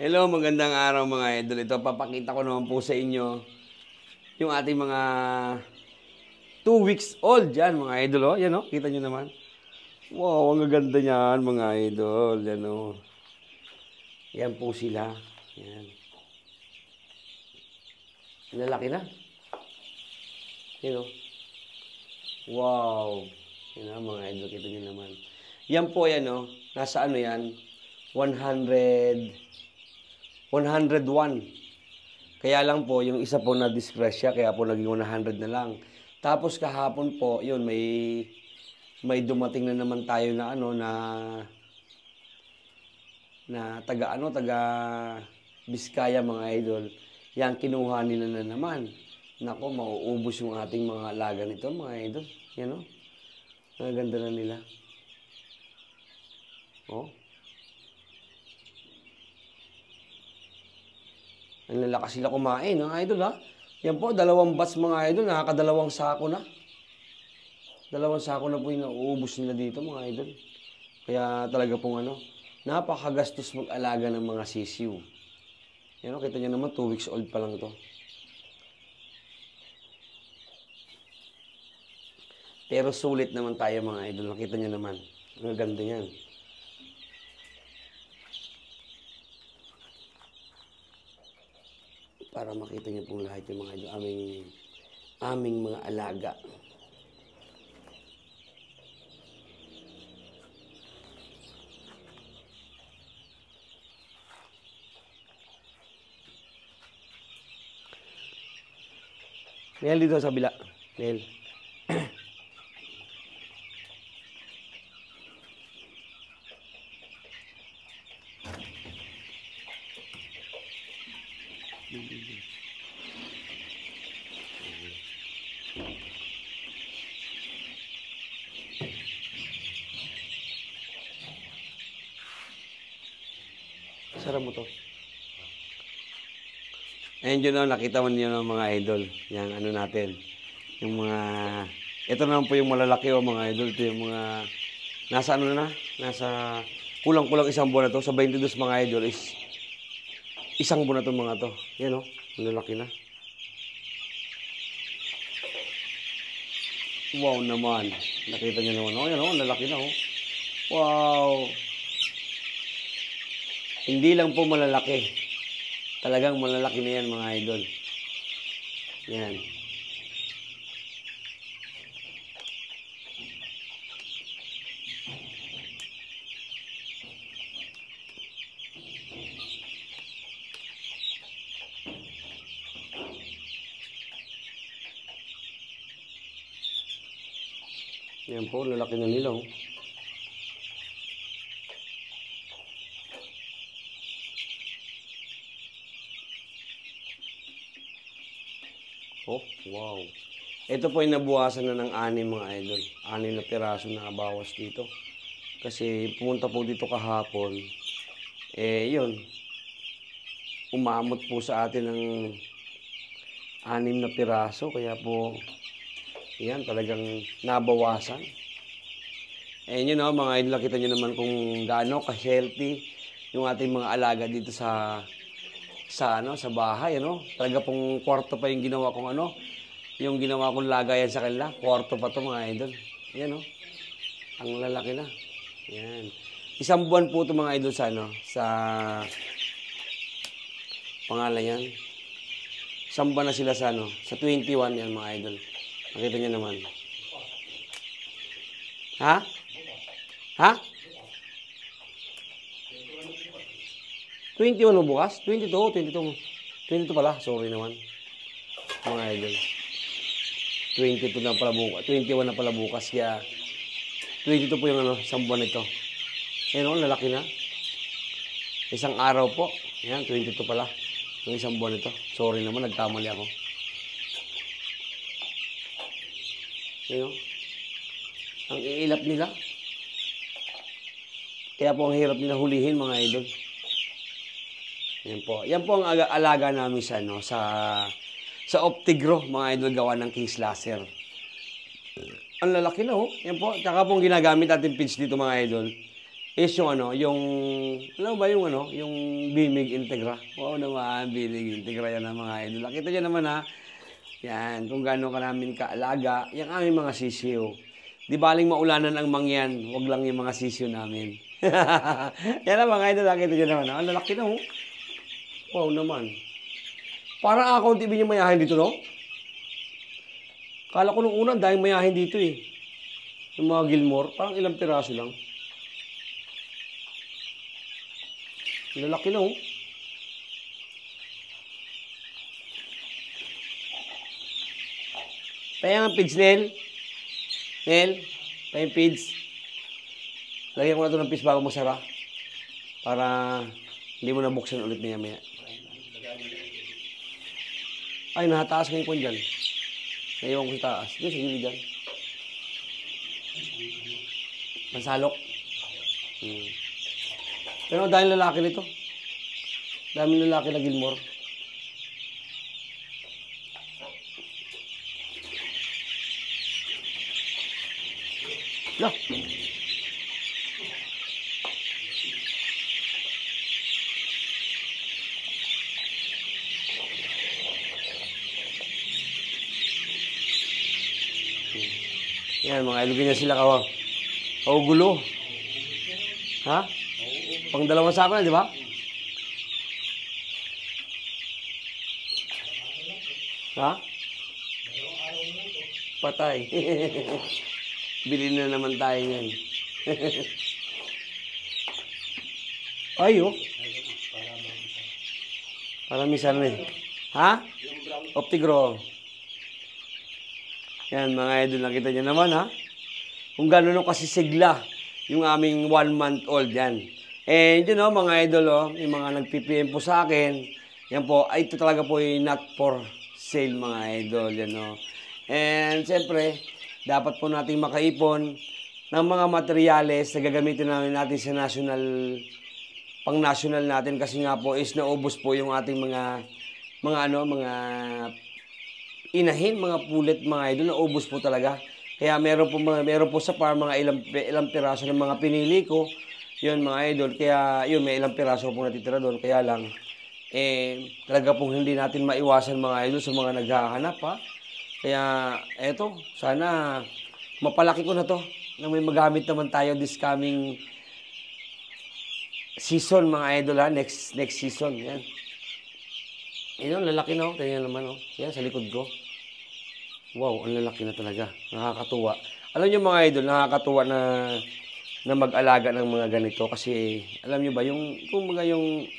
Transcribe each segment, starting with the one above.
Hello, magandang araw mga idol. Ito, papakita ko naman po sa inyo yung ating mga 2 weeks old dyan mga idol. Oh. Yan o, kita nyo naman. Wow, ang gaganda niyan mga idol. Yan o. Yan po sila. Yan. Lalaki na. Yan o. Wow. Yan o mga idol, kita nyo naman. Yan po yan o. Nasa ano yan? 101. Kaya lang po, yung isa po na disgrasya, kaya po naging 100 na lang. Tapos kahapon po, yun, may dumating na naman tayo na ano, na taga Biskaya mga idol. Yan, kinuha nila na naman. Nako, mauubos yung ating mga alaga nito mga idol. Yan o. Ang ganda na nila. Oh. Ang lalakas sila kumain, mga idol, ha? Yan po, 2 batch, mga idol. Nakakadalawang sako na. 2 sako na po yung nauubos nila dito, mga idol. Kaya talaga pong ano, napakagastos mag-alaga ng mga sisiw. Yan o, kita nyo naman, 2 weeks old pa lang to. Pero sulit naman tayo, mga idol. Nakita nyo naman. Ang ganda yan. Para makita niyo pong lahat yung mga aming mga alaga. Nel, dito sa kabila. Nel. Sarap mo to. Ayun yun, nakita mo niyo ng mga idol. Yung ano natin. Yung mga... Ito naman po yung malalaki o mga idol. Ito yung mga... Nasa ano na? Nasa... Kulang-kulang 1 buwan na to. Sa 22 mga idol is... 1 buwan na to mga to. Yan o. Malalaki na. Wow naman. Nakita niyo naman. Oh, yan o. Lalaki na o. Wow. Hindi lang po malalaki. Talagang malalaki na yan mga idol. Yan. Yan po, lalaki na nila oh. Oh, wow. Ito po ay nabuwasan na ng 6 mga idol. 6 na piraso na bawas dito. Kasi pumunta po dito kahapon. Yun. Umamot po sa atin ng 6 na piraso. Kaya po, yan, talagang nabawasan. Yun o, mga idol, kita nyo naman kung gaano ka-healthy yung ating mga alaga dito sa bahay, ano? Talaga pong kwarto pa yung ginawa kong ano, yung ginawa kong lagayan sa kanila. Kwarto pa to mga idol. Ayan, oh. Ang lalaki na. Ayan. 1 buwan po to mga idol sa ano, sa pangalan yan. 1 buwan na sila sa ano, sa 21 yan mga idol. Nakita niyo naman. Ha? Ha? 21 mo bukas? 22 pala. Sorry naman. Mga idol. 22 na pala bukas. 21 na pala bukas. Kaya 22 po yung ano, 1 buwan nito. Ayan o, lalaki na. 1 araw po. Ayan, 22 pala. Yung 1 buwan nito. Sorry naman, nagkamali ako. Ayan o. Ang iilap nila. Kaya po ang hirap nila hulihin mga idol. Yan po. Yan po ang alaga namin sa ano, sa Optigro, mga idol, gawa ng King's Laser. Ang lalaki na oh. Yan po. Tsaka po ang ginagamit natin pitch dito mga idol. is yung ano, alam mo ba yung ano, yung Bimig Integra. Wow naman, Bimig Integra yan ang mga idol. Nakita nyo naman ha, yan, kung gaano ka namin kaalaga, yung aming mga sisiyo. Di baling maulanan ang mangyan, wag lang yung mga sisiyo namin. Yan ang mga idol, nakita nyo naman ha. Ang lalaki na oh. Wow naman. Parang ako TV yung mayahin dito, no? Kala ko nung una, dahil mayahin dito eh. Yung mga Gilmore, parang ilang piraso lang. Lalaki na oh. Kaya nga pids, Nel. Nel, kaya yung pids. Lagyan ko na ito ng pids bago masara. Para hindi mo nabuksan ulit maya-maya. Ay, nakataas ngayon ko dyan. Naiwan ko sa taas. Dito sa gilid dyan. Mansalok. Pero dahil lalaki nito. Daming lalaki na Gilmore. Lah. Yan, mga ilugin niya sila kawa. O gulo. Ha? Pang dalawang sako na, di ba? Ha? Patay. Bili na naman tayo yan. Ay, oh. Paramisan na eh. Ha? Optigro. Yan, mga idol, nakita niyo naman, ha? Kung gano'n kasi sigla yung aming 1 month old yan. And, you know, mga idol, oh, yung mga nag-PPM po sa akin, yan po, ay ito talaga po yung not for sale, mga idol, yan, oh. And, siyempre, dapat po natin makaipon ng mga materyales na gagamitin natin sa pang-national natin kasi nga po is naubos po yung ating mga inahin, mga pulit, mga idol, naubos po talaga. Kaya meron po sa farm mga ilang piraso ng mga pinili ko. Yun, mga idol. Kaya yun, may ilang piraso po natitira doon. Kaya lang, talaga pong hindi natin maiwasan, mga idol, sa mga naghahanap, ha. Kaya, eto, sana mapalaki ko na to na may magamit naman tayo this coming season, mga idol, ha. Next season, yan. Ayun, lalaki na, oh. Tingnan naman, oh. Yan, sa likod ko. Wow, ang lalaki na talaga. Nakakatuwa. Alam niyo, mga idol, nakakatuwa na mag-alaga ng mga ganito. Kasi, alam niyo ba, yung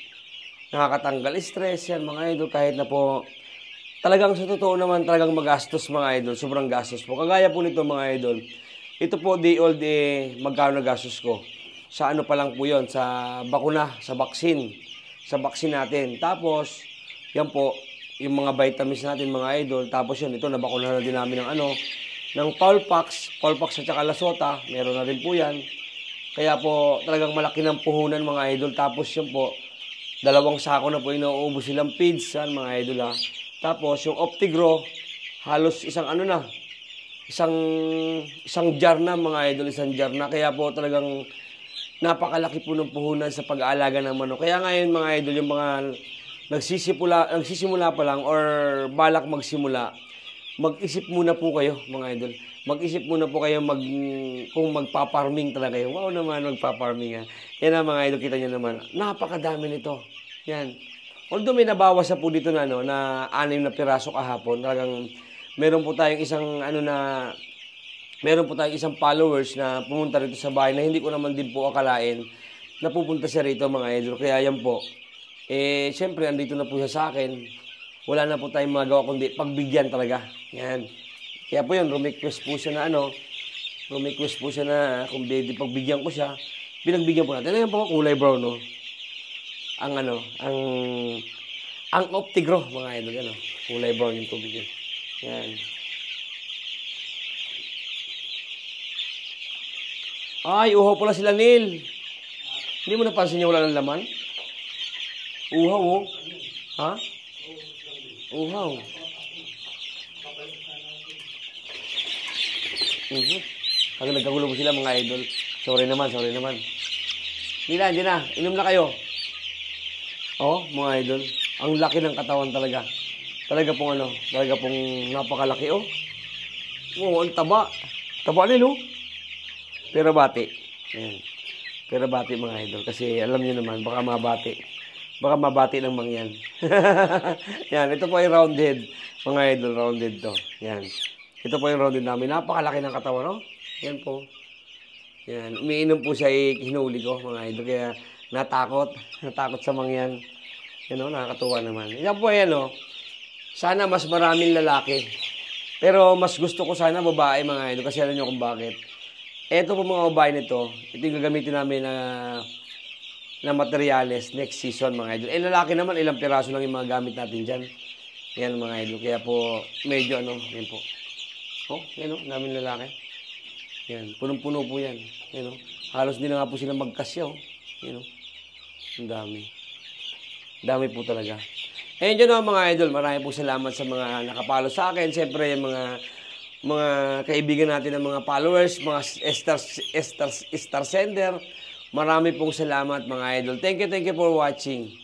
nakakatanggal stress yan, mga idol, kahit na po, talagang sa totoo naman, talagang magastos, mga idol. Sobrang gastos po. Kagaya po nito, mga idol. Ito po, day old, magkano na gastos ko. Sa ano pa lang po yun, sa bakuna, sa vaccine. Sa vaccine natin. Tapos, yan po, yung mga vitamins natin, mga idol. Tapos yun, ito, nabakuna na din namin ng Paulpax at saka Lasota. Meron na rin po yan. Kaya po, talagang malaki ng puhunan, mga idol. Tapos yun po, 2 sako na po yung nauubos silang feeds, mga idol, ha. Tapos yung Optigro, halos isang jar na, mga idol, isang jar na. Kaya po talagang napakalaki po ng puhunan sa pag-aalaga ng manok. Kaya ngayon, mga idol, yung mga nagsisimula pa lang or balak magsimula, mag-isip muna po kayo, mga idol. Mag-isip muna po kayo kung magpa-farming talaga kayo. Wow naman, magpa-farming, ha. Yan ang mga idol, kita nyo naman. Napakadami nito. Yan. Although may nabawas na po dito na 6 na piraso kahapon. Talagang meron po tayong isang followers na pumunta rito sa bahay na hindi ko naman din po akalain na pupunta siya rito, mga idol. Kaya yan po. Siyempre, andito na po siya sa akin. Wala na po tayong magawa kundi pagbigyan talaga. Yan. Kaya po yun, rumequest po siya na kung pagbigyan ko siya, pinagbigyan po natin. Ayan po, kulay brown, no? Ang Optigro, mga idol, yan, no? Kulay brown yung tubig yun. Yan. Ay, uhaw pala sila, Neil. Hindi mo napansin niya wala ng laman? Uhaw, oh. Ha? Uhaw. Kasi nagkagulo po sila, mga idol. Sorry naman. Hindi na. Inom na kayo. Oh, mga idol. Ang laki ng katawan talaga. Talaga pong napakalaki, oh. Oo, ang taba. Taba rin, oh. Pero bati. Ayan. Pero bati, mga idol. Kasi alam niyo naman, baka mabati. Baka mabati ng mangyan. Yan, ito po ay rounded. Mga idol, rounded to. Yan. Ito po yung rounded namin. Napakalaki ng katawan, oh. Yan po. Yan. Umiinom po siya, hinuli ko, mga idol. Kaya natakot. Natakot sa mangyan. Yan, oh, nakakatuwa naman. Yan po, yan, oh. Sana mas maraming lalaki. Pero mas gusto ko sana babae, mga idol. Kasi alam nyo kung bakit. Eto po mga babae nito, ito yung gagamitin namin na materyales next season, mga idol. Lalaki naman, ilang piraso lang yung mga gamit natin dyan. Yan, mga idol. Kaya po, medyo yan po. Oh, yan, oh, namin lalaki. Yan, punong-puno po yan. Yan, oh. Halos din na nga po sila magkasya, oh. Yan, oh. Ang dami. Dami po talaga. Ayun dyan, oh, mga idol. Marami po salamat sa mga nakapalo sa akin. Siyempre, yung mga kaibigan natin ng mga followers, mga star sender. Marami pong salamat, mga idol. Thank you for watching.